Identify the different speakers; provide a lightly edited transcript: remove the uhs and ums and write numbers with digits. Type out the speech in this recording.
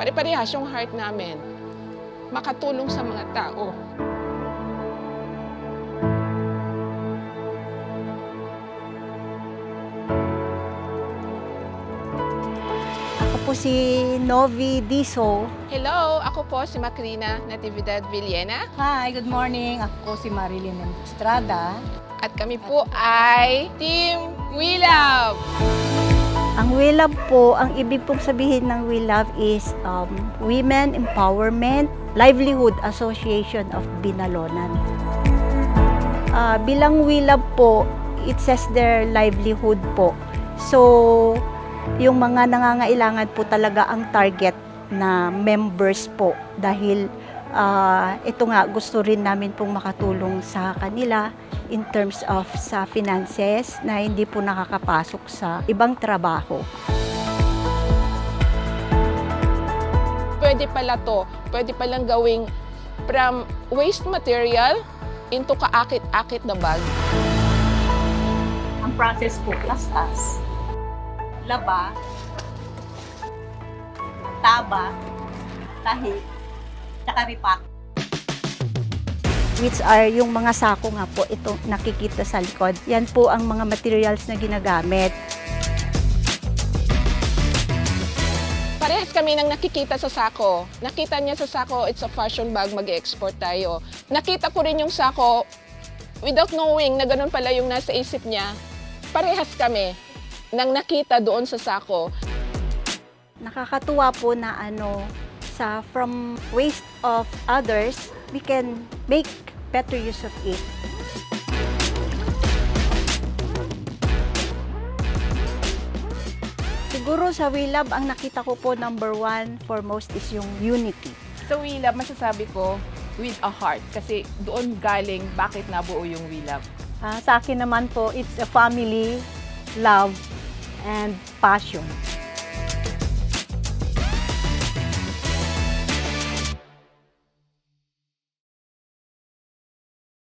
Speaker 1: Pare-parehas yung heart namin. Makatulong sa mga tao.
Speaker 2: Ako po si Novi Diso.
Speaker 1: Hello, ako po si Macrina Natividad Villena.
Speaker 3: Hi, good morning. Ako si Marilyn Estrada.
Speaker 1: At kami po ay Team We Love!
Speaker 2: Ang We Love po, ang ibig pong sabihin ng We Love is Women Empowerment Livelihood Association of Binalonan. Bilang We Love po, it says their livelihood po. So, yung mga nangangailangan po talaga ang target na members po dahil ito nga gusto rin namin pong makatulong sa kanila in terms of sa finances na hindi po nakakapasok sa ibang trabaho.
Speaker 1: Pwede pala to, pwede palang gawing from waste material into kaakit-akit na bag.
Speaker 3: Ang process po, lastas, laba, taba, tahi, tsaka ripak.
Speaker 2: Which are yung mga sako nga po, ito nakikita sa likod. Yan po ang mga materials na ginagamit.
Speaker 1: Parehas kami nang nakikita sa sako. Nakita niya sa sako, it's a fashion bag, mag-export tayo. Nakita ko rin yung sako, without knowing na ganun pala yung nasa isip niya. Parehas kami nang nakita doon sa sako.
Speaker 2: Nakakatuwa po na from waste of others, we can make better use of it. Siguro sa We Love, ang nakita ko po number one, foremost is yung unity.
Speaker 4: Sa We Love, masasabi ko with a heart kasi doon galing bakit nabuo yung We Love.
Speaker 3: Sa akin naman po, it's a family, love, and passion.